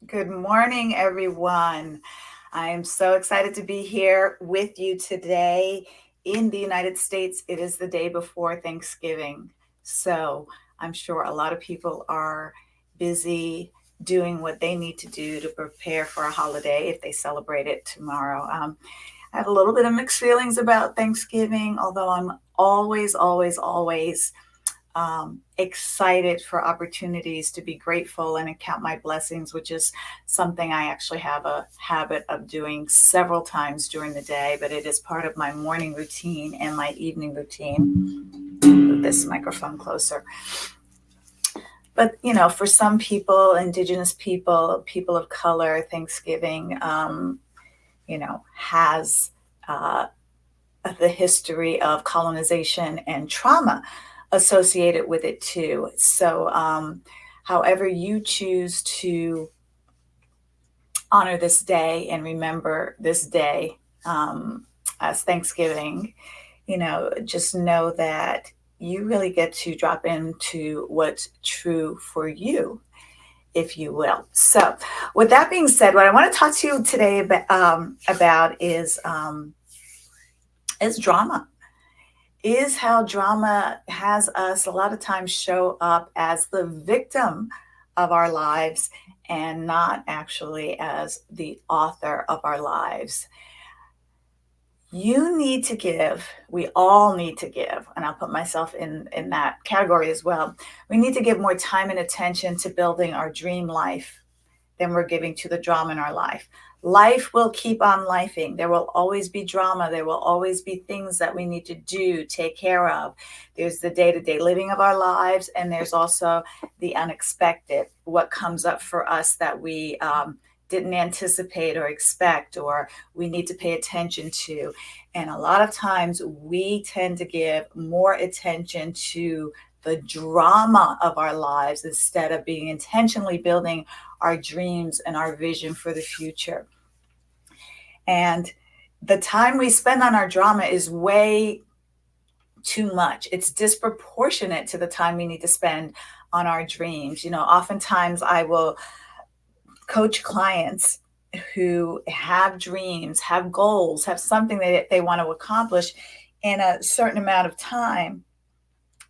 Good morning, everyone. I am so excited to be here with you today. In the United States, it is the day before Thanksgiving. So I'm sure a lot of people are busy doing what they need to do to prepare for a holiday if they celebrate it tomorrow. I have a little bit of mixed feelings about Thanksgiving, although I'm always excited for opportunities to be grateful and count my blessings, which is something I actually have a habit of doing several times during the day, but it is part of my morning routine and my evening routine. Move this microphone closer. But, for some people, Indigenous people, people of color, Thanksgiving, has uh, the history of colonization and trauma associated with it too. So, however you choose to honor this day and remember this day as Thanksgiving, just know that you really get to drop into what's true for you, if you will. So, with that being said, what I want to talk to you today about is drama. Is how drama has us a lot of times show up as the victim of our lives and not actually as the author of our lives. You need to give, we all need to give, and I'll put myself in that category as well. We need to give more time and attention to building our dream life than we're giving to the drama in our life. Life will keep on lifing. There will always be drama. There will always be things that we need to do, take care of. There's the day to day living of our lives, and there's also the unexpected, what comes up for us that we didn't anticipate or expect, or we need to pay attention to. And a lot of times we tend to give more attention to the drama of our lives instead of being intentionally building our dreams and our vision for the future. And the time we spend on our drama is way too much. It's disproportionate to the time we need to spend on our dreams. Oftentimes I will coach clients who have dreams, have goals, have something that they want to accomplish in a certain amount of time,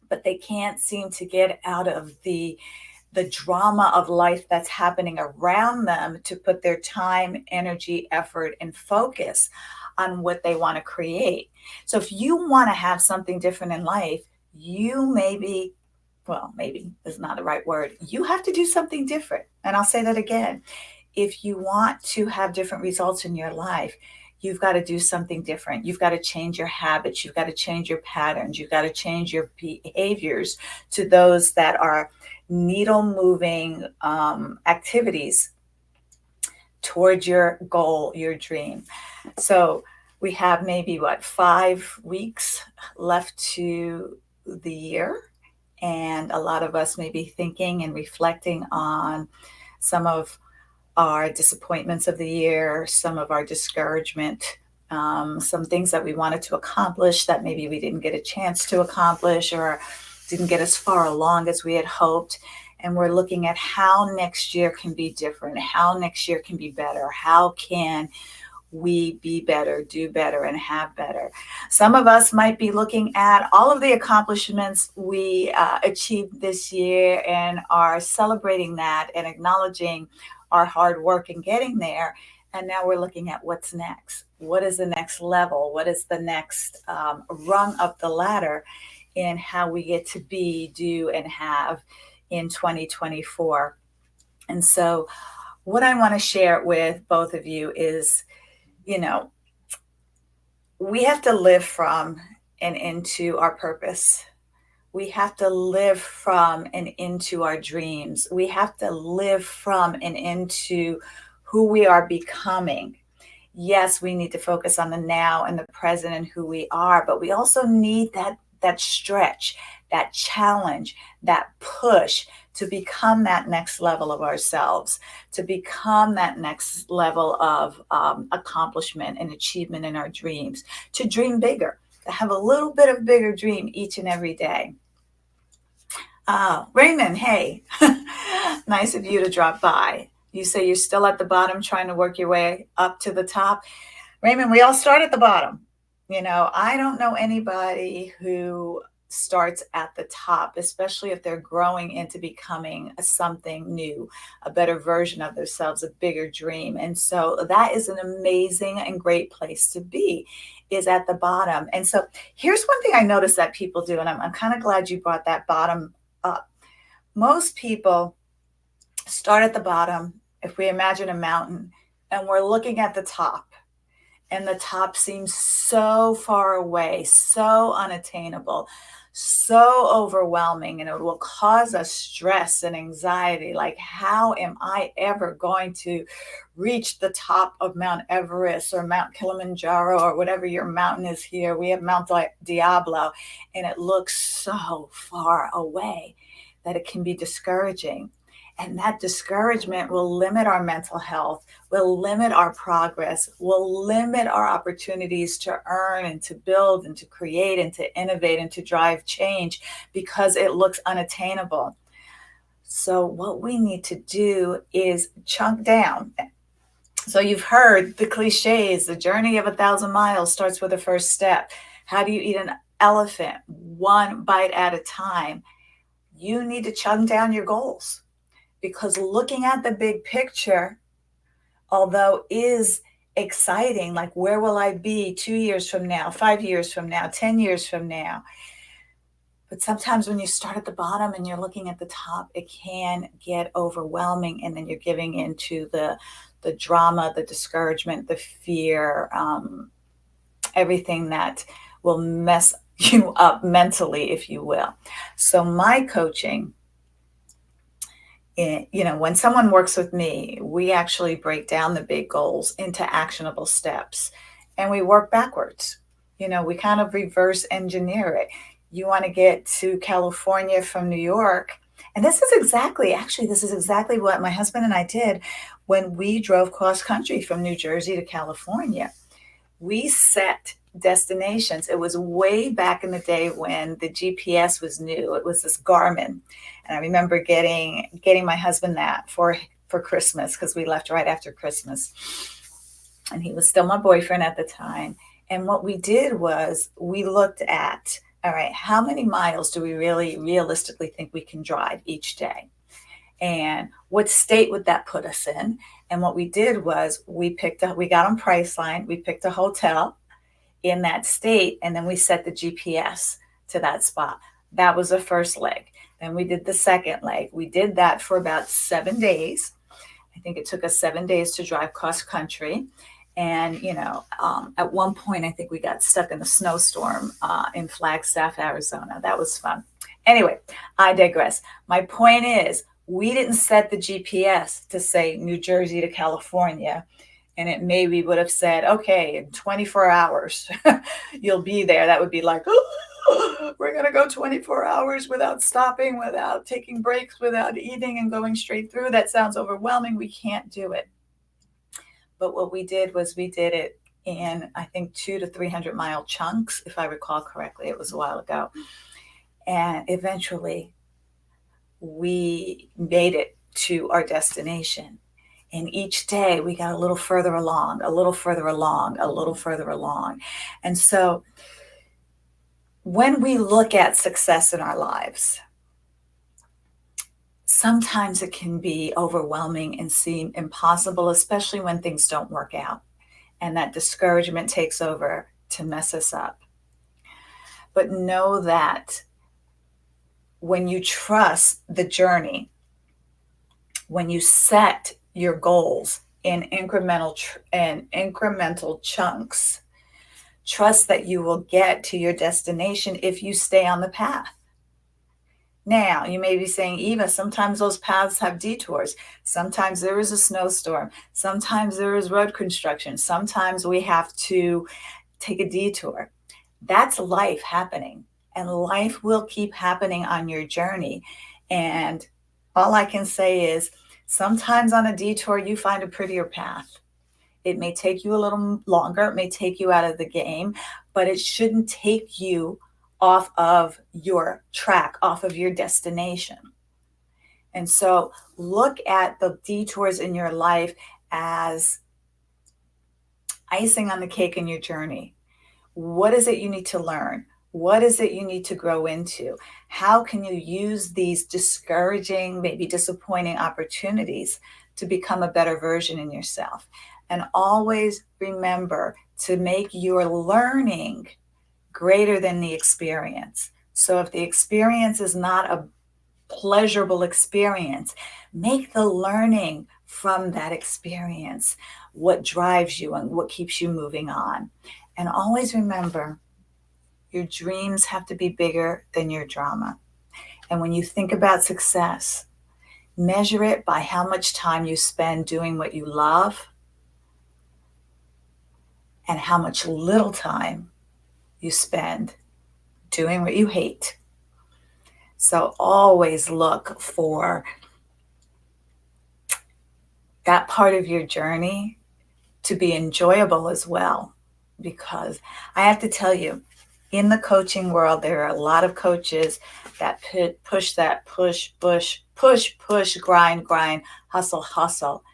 but they can't seem to get out of the drama of life that's happening around them to put their time, energy, effort, and focus on what they want to create. So if you want to have something different in life, you maybe, well, maybe is not the right word. You have to do something different. And I'll say that again. If you want to have different results in your life, you've got to do something different. You've got to change your habits. You've got to change your patterns. You've got to change your behaviors to those that are needle moving activities towards your goal, your dream. So we have maybe 5 weeks left to the year. And a lot of us may be thinking and reflecting on some of our disappointments of the year, some of our discouragement, some things that we wanted to accomplish that maybe we didn't get a chance to accomplish or didn't get as far along as we had hoped. And we're looking at how next year can be different, how next year can be better, how can we be better, do better, and have better. Some of us might be looking at all of the accomplishments we achieved this year and are celebrating that and acknowledging our hard work in getting there. And now we're looking at what's next. What is the next level? What is the next rung up the ladder in how we get to be, do, and have in 2024? And so, what I want to share with both of you is, you know, we have to live from and into our purpose. We have to live from and into our dreams. We have to live from and into who we are becoming. Yes, we need to focus on the now and the present and who we are, but we also need that stretch, that challenge, that push to become that next level of ourselves, to become that next level of accomplishment and achievement in our dreams, to dream bigger, to have a little bit of bigger dream each and every day. Raymond, hey, nice of you to drop by. You say you're still at the bottom trying to work your way up to the top. Raymond, we all start at the bottom. I don't know anybody who starts at the top, especially if they're growing into becoming something new, a better version of themselves, a bigger dream. And so that is an amazing and great place to be, is at the bottom. And so here's one thing I noticed that people do, and I'm kind of glad you brought that bottom up. Most people start at the bottom. If we imagine a mountain and we're looking at the top, and the top seems so far away, so unattainable, so overwhelming, and it will cause us stress and anxiety. Like, how am I ever going to reach the top of Mount Everest or Mount Kilimanjaro or whatever your mountain is here? We have Mount Diablo, and it looks so far away that it can be discouraging. And that discouragement will limit our mental health, will limit our progress, will limit our opportunities to earn and to build and to create and to innovate and to drive change, because it looks unattainable. So what we need to do is chunk down. So you've heard the cliches, the journey of 1,000 miles starts with the first step. How do you eat an elephant? One bite at a time. You need to chunk down your goals, because looking at the big picture, although is exciting, like, where will I be 2 years from now, 5 years from now, 10 years from now? But sometimes when you start at the bottom and you're looking at the top, it can get overwhelming. And then you're giving into the drama, the discouragement, the fear, everything that will mess you up mentally, if you will. So my coaching, when someone works with me, we actually break down the big goals into actionable steps, and we work backwards. We kind of reverse engineer it. You want to get to California from New York. And this is exactly what my husband and I did when we drove cross country from New Jersey to California. We set destinations. It was way back in the day when the GPS was new. It was this Garmin. And I remember getting my husband that for Christmas, because we left right after Christmas. And he was still my boyfriend at the time. And what we did was we looked at, all right, how many miles do we really realistically think we can drive each day? And what state would that put us in? And what we did was we got on Priceline, we picked a hotel in that state, and then we set the GPS to that spot. That was the first leg. Then we did the second leg. We did that for about 7 days. I think it took us 7 days to drive cross country. And, at one point, I think we got stuck in a snowstorm in Flagstaff, Arizona. That was fun. Anyway, I digress. My point is, we didn't set the GPS to say New Jersey to California, and it maybe would have said, okay, in 24 hours, you'll be there. That would be like, oh, we're going to go 24 hours without stopping, without taking breaks, without eating, and going straight through. That sounds overwhelming. We can't do it. But what we did was we did it in, I think, 200 to 300 mile chunks, if I recall correctly. It was a while ago. And eventually we made it to our destination. And each day we got a little further along, a little further along, a little further along. And so when we look at success in our lives, sometimes it can be overwhelming and seem impossible, especially when things don't work out and that discouragement takes over to mess us up. But know that when you trust the journey, when you set your goals in incremental chunks, trust that you will get to your destination if you stay on the path. Now, you may be saying, Eva, sometimes those paths have detours. Sometimes there is a snowstorm. Sometimes there is road construction. Sometimes we have to take a detour. That's life happening, and life will keep happening on your journey. And all I can say is, sometimes on a detour, you find a prettier path. It may take you a little longer. It may take you out of the game, but it shouldn't take you off of your track, off of your destination. And so look at the detours in your life as icing on the cake in your journey. What is it you need to learn? What is it you need to grow into? How can you use these discouraging, maybe disappointing opportunities to become a better version in yourself? And always remember to make your learning greater than the experience. So if the experience is not a pleasurable experience, make the learning from that experience what drives you and what keeps you moving on. And always remember, your dreams have to be bigger than your drama. And when you think about success, measure it by how much time you spend doing what you love and how much little time you spend doing what you hate. So always look for that part of your journey to be enjoyable as well. Because I have to tell you, in the coaching world, there are a lot of coaches that push, grind, hustle, hustle.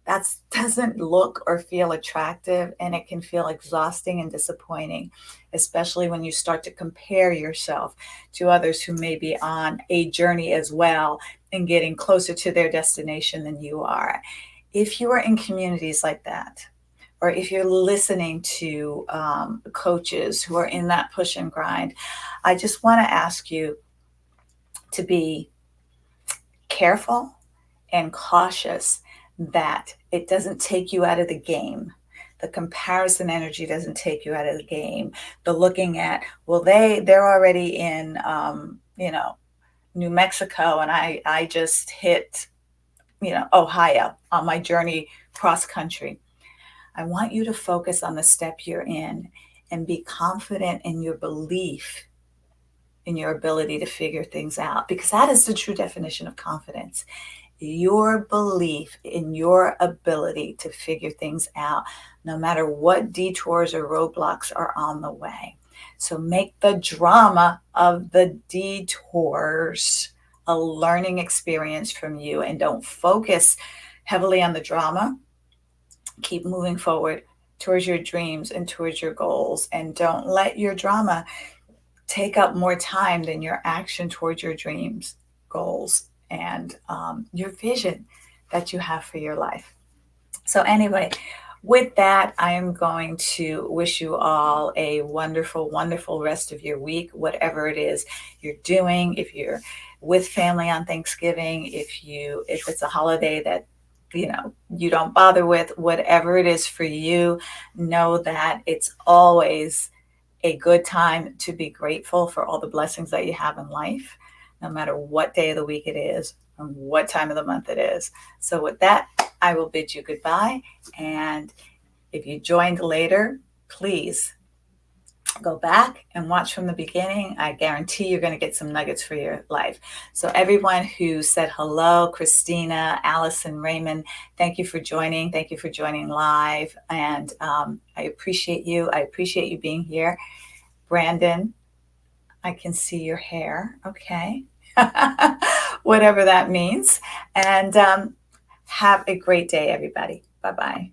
That doesn't look or feel attractive, and it can feel exhausting and disappointing, especially when you start to compare yourself to others who may be on a journey as well and getting closer to their destination than you are. If you are in communities like that, or if you're listening to coaches who are in that push and grind, I just want to ask you to be careful and cautious that it doesn't take you out of the game. The comparison energy doesn't take you out of the game. The looking at, well, they're already in, New Mexico, and I just hit, Ohio on my journey cross country. I want you to focus on the step you're in and be confident in your belief in your ability to figure things out, because that is the true definition of confidence. Your belief in your ability to figure things out, no matter what detours or roadblocks are on the way. So make the drama of the detours a learning experience from you, and don't focus heavily on the drama. Keep moving forward towards your dreams and towards your goals, and don't let your drama take up more time than your action towards your dreams, goals, and your vision that you have for your life. So, anyway, with that, I am going to wish you all a wonderful, wonderful rest of your week, whatever it is you're doing. If you're with family on Thanksgiving, if it's a holiday that you don't bother with, whatever it is for you, know that it's always a good time to be grateful for all the blessings that you have in life, no matter what day of the week it is and what time of the month it is. So with that, I will bid you goodbye. And if you joined later, please go back and watch from the beginning. I guarantee you're going to get some nuggets for your life. So everyone who said hello, Christina, Allison, Raymond, thank you for joining. Thank you for joining live. And I appreciate you. I appreciate you being here. Brandon, I can see your hair. Okay. Whatever that means. And have a great day, everybody. Bye-bye.